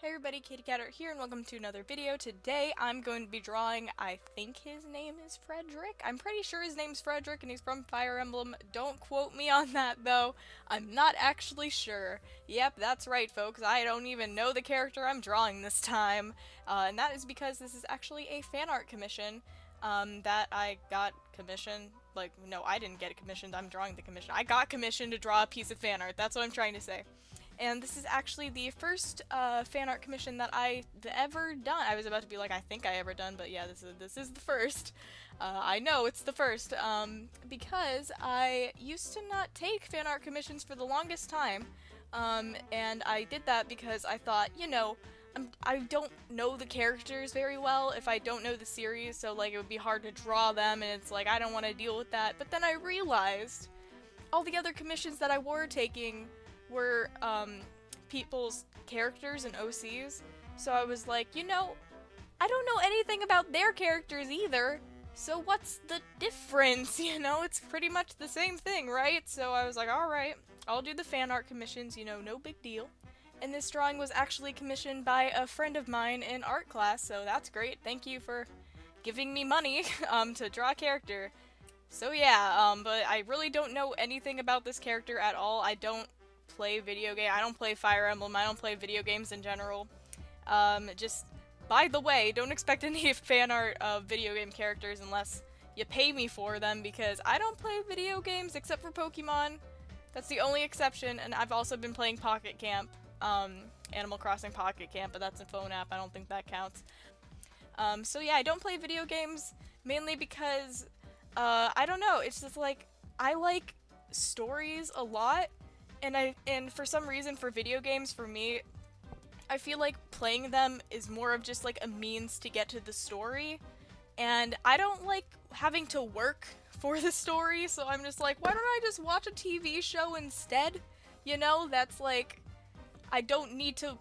Hey everybody, Katie Catter here, and welcome to another video. Today I'm going to be drawing, I think his name is Frederick. I'm pretty sure his name's Frederick and he's from Fire Emblem. Don't quote me on that though. I'm not actually sure. Yep, that's right folks, I don't even know the character I'm drawing this time. And that is because this is actually a fan art commission that I got commissioned. Like, no, I didn't get it commissioned, I'm drawing the commission. I got commissioned to draw a piece of fan art, that's what I'm trying to say. And this is actually the first fan art commission that I've ever done. I was about to be like, I think I ever done, but yeah, this is the first. I know it's the first, because I used to not take fan art commissions for the longest time, and I did that because I thought, you know, I don't know the characters very well if I don't know the series, so like it would be hard to draw them, and it's like I don't want to deal with that. But then I realized all the other commissions that I were taking were people's characters and OCs, so I was like, you know, I don't know anything about their characters either, so what's the difference, you know? It's pretty much the same thing, right? So I was like, alright, I'll do the fan art commissions, you know, no big deal. And this drawing was actually commissioned by a friend of mine in art class, so that's great. Thank you for giving me money to draw a character. So yeah, but I really don't know anything about this character at all. I don't play I don't play Fire Emblem, I don't play video games in general. Just, by the way, don't expect any fan art of video game characters unless you pay me for them, because I don't play video games except for Pokemon. That's the only exception, and I've also been playing Pocket Camp, Animal Crossing Pocket Camp, but that's a phone app, I don't think that counts. So yeah, I don't play video games, mainly because, I don't know, it's just like, I like stories a lot, and for some reason for video games, for me, I feel like playing them is more of just like a means to get to the story, and I don't like having to work for the story, so I'm just like, why don't I just watch a TV show instead? You know, that's like, I don't need to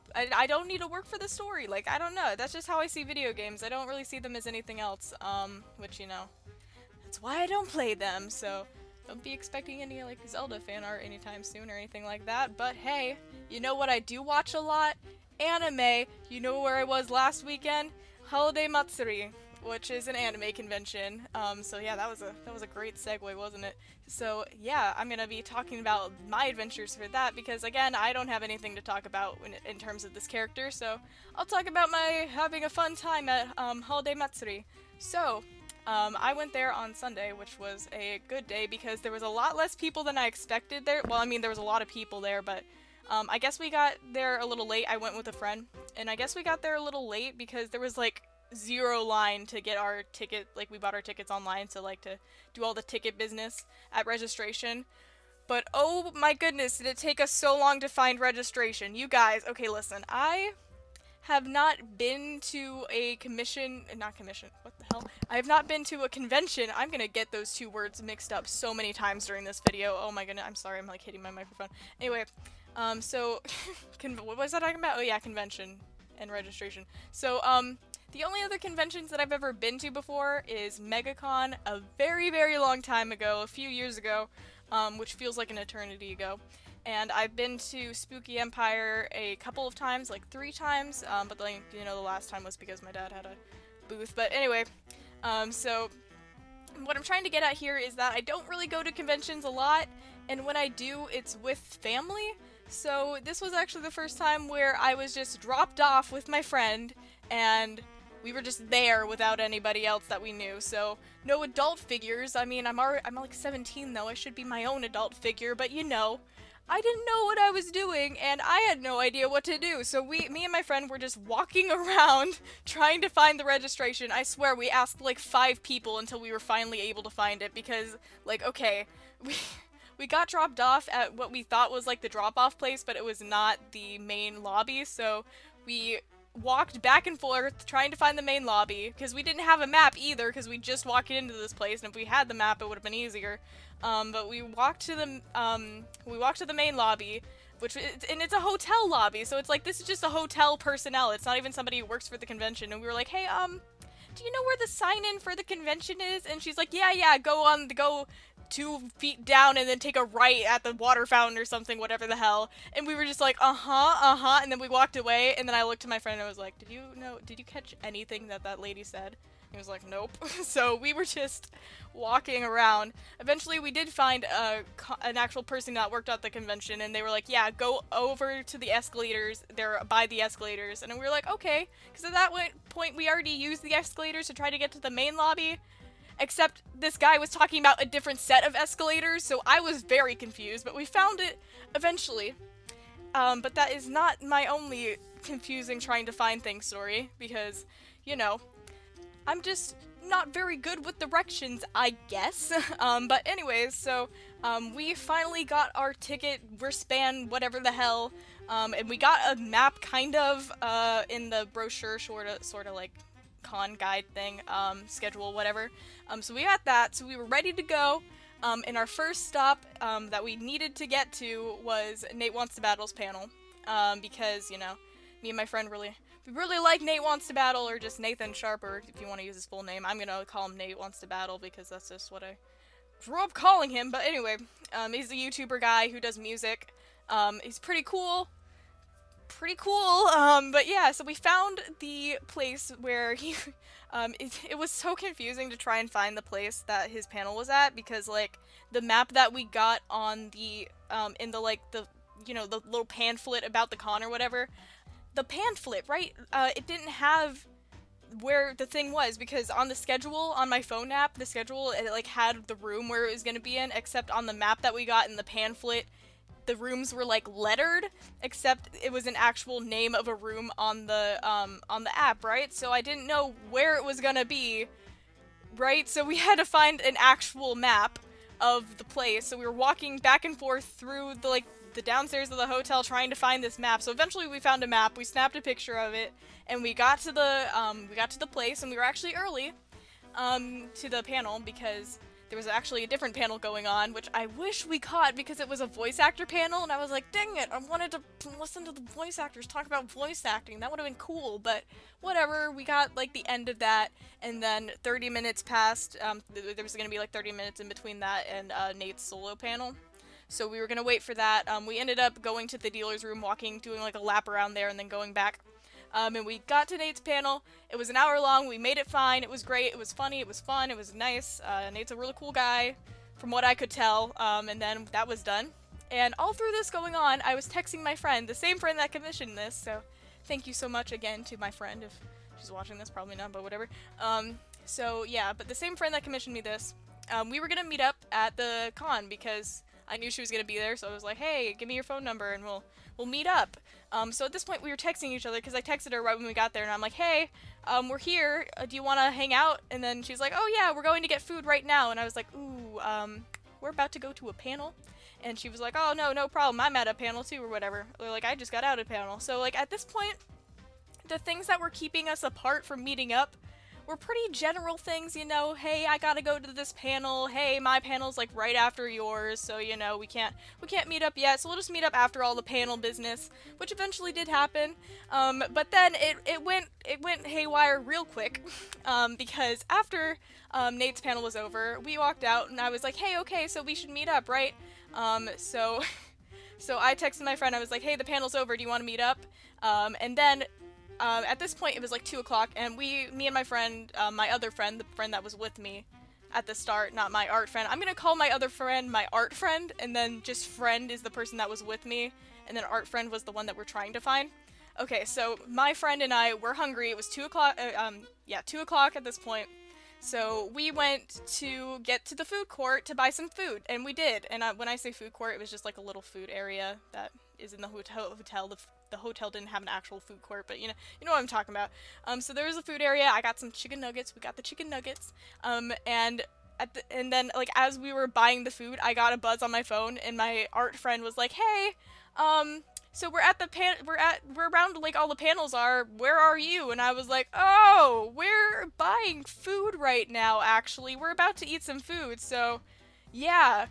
work for the story, like, I don't know, that's just how I see video games. I don't really see them as anything else, which, you know, that's why I don't play them, so don't be expecting any, like, Zelda fan art anytime soon or anything like that, but hey, you know what I do watch a lot? Anime! You know where I was last weekend? Holiday Matsuri, which is an anime convention. So yeah, that was a great segue, wasn't it? So yeah, I'm gonna be talking about my adventures for that, because again, I don't have anything to talk about in terms of this character, so I'll talk about my having a fun time at Holiday Matsuri. So, I went there on Sunday, which was a good day because there was a lot less people than I expected there. Well, I mean, there was a lot of people there, but I guess we got there a little late. I went with a friend, and I guess we got there a little late because there was like zero line to get our ticket. Like, we bought our tickets online, so like to do all the ticket business at registration. But oh my goodness, did it take us so long to find registration. You guys, okay, listen, I have not been to a what the hell? I have not been to a convention. I'm gonna get those two words mixed up so many times during this video. Oh my goodness, I'm sorry, I'm like hitting my microphone. Anyway, so, what was I talking about? Oh yeah, convention and registration. So, the only other conventions that I've ever been to before is MegaCon a very, very long time ago, a few years ago, which feels like an eternity ago. And I've been to Spooky Empire a couple of times, like 3 times, but like, you know, the last time was because my dad had a booth. But anyway, so what I'm trying to get at here is that I don't really go to conventions a lot, and when I do, it's with family. So this was actually the first time where I was just dropped off with my friend, and we were just there without anybody else that we knew. So no adult figures. I mean, I'm like 17 though. I should be my own adult figure, but you know, I didn't know what I was doing, and I had no idea what to do, so me and my friend were just walking around trying to find the registration. I swear, we asked like 5 people until we were finally able to find it, because, like, okay, we got dropped off at what we thought was like the drop-off place, but it was not the main lobby, so we walked back and forth trying to find the main lobby, because we didn't have a map either, because we just walked into this place, and if we had the map it would have been easier. But we walked to the main lobby, and it's a hotel lobby, so it's like, this is just a hotel personnel, it's not even somebody who works for the convention, and we were like, hey, do you know where the sign-in for the convention is? And she's like, yeah, go 2 feet down and then take a right at the water fountain or something, whatever the hell. And we were just like, and then we walked away, and then I looked at my friend and I was like, did you catch anything that that lady said? He was like, nope. So we were just walking around. Eventually we did find an actual person that worked at the convention, and they were like, yeah, go over to the escalators, they're by the escalators. And we were like, okay, because at that point we already used the escalators to try to get to the main lobby, except this guy was talking about a different set of escalators, so I was very confused, but we found it eventually. But that is not my only confusing trying to find things story, because, you know, I'm just not very good with directions, I guess. But anyways, so, we finally got our ticket, wristband, whatever the hell, and we got a map, kind of, in the brochure, sorta like, con guide thing, schedule, whatever. So we got that, so we were ready to go, and our first stop, that we needed to get to was Nate Wants to Battle's panel, because, you know, me and my friend we really like Nate Wants to Battle, or just Nathan Sharper, if you want to use his full name. I'm gonna call him Nate Wants to Battle, because that's just what I grew up calling him, but anyway, he's a YouTuber guy who does music. He's pretty cool, but yeah, so we found the place where he, it was so confusing to try and find the place that his panel was at, because, like, the map that we got on the, in the, like, the, you know, the little pamphlet about the con or whatever, the pamphlet, right, it didn't have where the thing was, because on the schedule, on my phone app, the schedule, it, like, had the room where it was gonna be in, except on the map that we got in the pamphlet, the rooms were, like, lettered, except it was an actual name of a room on the app, right? So I didn't know where it was gonna be, right? So we had to find an actual map of the place, so we were walking back and forth through the, like, the downstairs of the hotel trying to find this map. So eventually we found a map, we snapped a picture of it, and we got to the place, and we were actually early, to the panel, because there was actually a different panel going on, which I wish we caught, because it was a voice actor panel, and I was like, dang it, I wanted to listen to the voice actors talk about voice acting, that would have been cool, but whatever, we got, like, the end of that, and then 30 minutes passed, there was gonna be, like, 30 minutes in between that and, Nate's solo panel. So we were gonna wait for that. We ended up going to the dealer's room, doing like a lap around there, and then going back. And we got to Nate's panel. It was an hour long. We made it fine. It was great. It was funny. It was fun. It was nice. Nate's a really cool guy, from what I could tell. And then that was done. And all through this going on, I was texting my friend, the same friend that commissioned this. So thank you so much again to my friend, if she's watching this, probably not, but whatever. So yeah, but the same friend that commissioned me this, we were gonna meet up at the con, because I knew she was gonna be there, so I was like, hey, give me your phone number and we'll meet up. So at this point we were texting each other, because I texted her right when we got there, and I'm like, hey, we're here, do you wanna hang out? And then she's like, oh yeah, we're going to get food right now. And I was like, ooh, we're about to go to a panel? And she was like, oh no problem, I'm at a panel too, or whatever. Or like, I just got out of panel. So like, at this point, the things that were keeping us apart from meeting up were pretty general things, you know, hey, I gotta go to this panel, hey, my panel's like right after yours, so, you know, we can't meet up yet, so we'll just meet up after all the panel business, which eventually did happen. But then it went haywire real quick, because after Nate's panel was over, we walked out, and I was like, hey, okay, so we should meet up, right? So I texted my friend, I was like, hey, the panel's over, do you want to meet up? And then at this point, it was like 2 o'clock, and me and my friend, my other friend, the friend that was with me at the start, not my art friend. I'm gonna call my other friend my art friend, and then just friend is the person that was with me, and then art friend was the one that we're trying to find. Okay, so my friend and I were hungry. It was 2 o'clock, 2 o'clock at this point. So we went to get to the food court to buy some food, and we did. And when I say food court, it was just like a little food area that is in the hotel. The hotel didn't have an actual food court, but you know what I'm talking about. So there was a food area. I got some chicken nuggets. We got the chicken nuggets. And then like as we were buying the food, I got a buzz on my phone, and my art friend was like, "Hey, so we're at we're around like all the panels are. Where are you?" And I was like, "Oh, we're buying food right now. Actually, we're about to eat some food. So, yeah."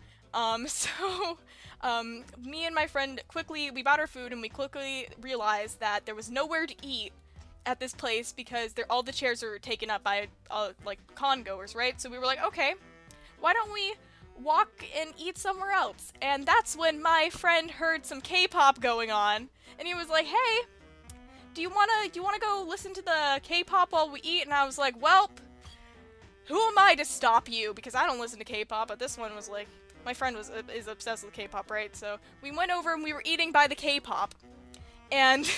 Me and my friend we bought our food, and we quickly realized that there was nowhere to eat at this place, because all the chairs are taken up by like con goers, right? So we were like, okay, why don't walk and eat somewhere else. And that's when my friend heard some K-pop going on, and he was like, hey, do you wanna go listen to the K-pop while we eat? And I was like, well, who am I to stop you? Because I don't listen to K-pop, but this one was like, my friend is obsessed with K-pop, right? So we went over and we were eating by the K-pop, and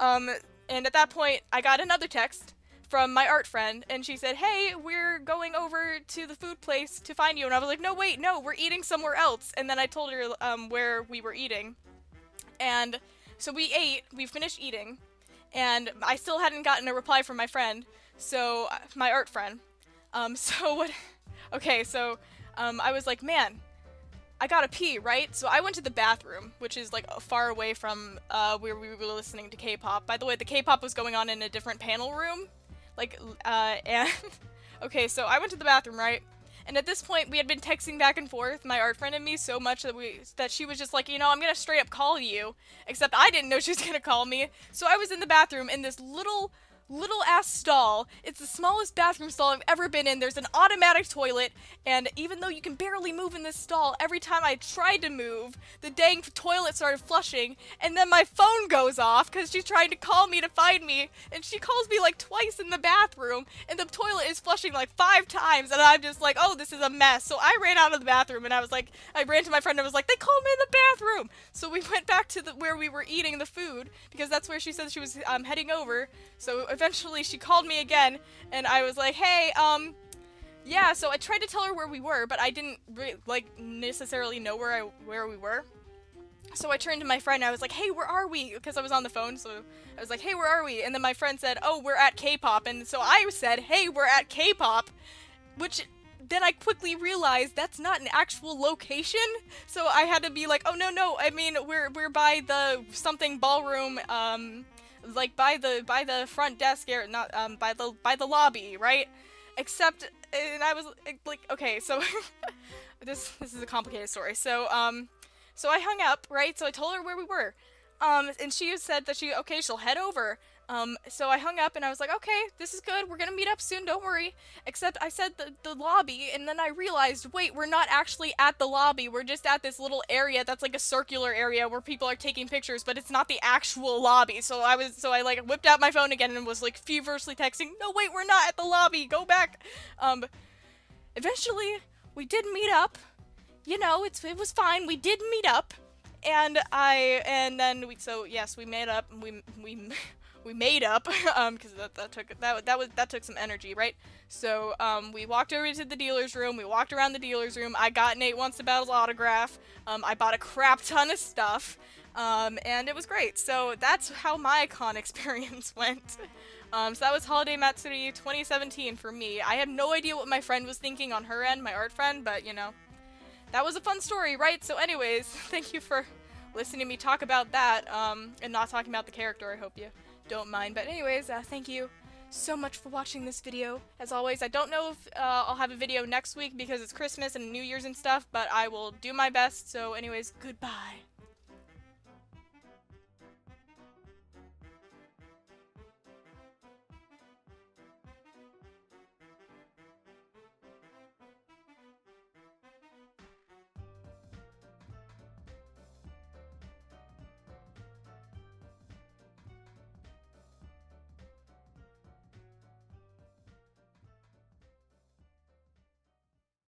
and at that point I got another text from my art friend, and she said, hey, we're going over to the food place to find you. And I was like, no, wait, no, we're eating somewhere else. And then I told her where we were eating, and so we finished eating, and I still hadn't gotten a reply from my friend, so my art friend. So what? Okay, so I was like, man, I gotta pee, right? So I went to the bathroom, which is like far away from where we were listening to K-pop. By the way, the K-pop was going on in a different panel room, and okay, so I went to the bathroom, right? And at this point, we had been texting back and forth, my art friend and me, so much that she was just like, you know, I'm gonna straight up call you. Except I didn't know she was gonna call me. So I was in the bathroom in this little ass stall. It's the smallest bathroom stall I've ever been in. There's an automatic toilet, and even though you can barely move in this stall, every time I tried to move, the dang toilet started flushing, and then my phone goes off because she's trying to call me to find me, and she calls me like twice in the bathroom, and the toilet is flushing like 5 times, and I'm just like, oh, this is a mess. So I ran out of the bathroom, and I ran to my friend and was like, they called me in the bathroom. So we went back to where we were eating the food, because that's where she said she was heading over. So eventually she called me again, and I was like, hey, yeah, so I tried to tell her where we were, but I didn't necessarily know where we were. So I turned to my friend, and I was like, hey, where are we? Because I was on the phone, so I was like, hey, where are we? And then my friend said, oh, we're at K-pop. And so I said, hey, we're at K-pop, which then I quickly realized that's not an actual location. So I had to be like, oh, no, I mean, we're by the something ballroom, like by the front desk area, not by the lobby, right? Except, and I was like, okay, so this is a complicated story. So so I hung up, right? So I told her where we were, and she said that she'll head over. So I hung up and I was like, okay, this is good. We're gonna meet up soon. Don't worry. Except I said the lobby, and then I realized, wait, we're not actually at the lobby. We're just at this little area that's like a circular area where people are taking pictures, but it's not the actual lobby. So I like whipped out my phone again and was like feverishly texting, no, wait, we're not at the lobby. Go back. Eventually we did meet up. You know, it was fine. We did meet up, and then we made up. We made up, because that took some energy, right? So, we walked over to the dealer's room, we walked around the dealer's room, I got Nate Wants to Battle's autograph, I bought a crap ton of stuff, and it was great. So that's how my con experience went. So that was Holiday Matsuri 2017 for me. I had no idea what my friend was thinking on her end, my art friend, but, you know, that was a fun story, right? So anyways, thank you for listening to me talk about that, and not talking about the character. I hope you don't mind. But anyways, thank you so much for watching this video. As always, I don't know if I'll have a video next week because it's Christmas and New Year's and stuff, but I will do my best. So anyways, goodbye.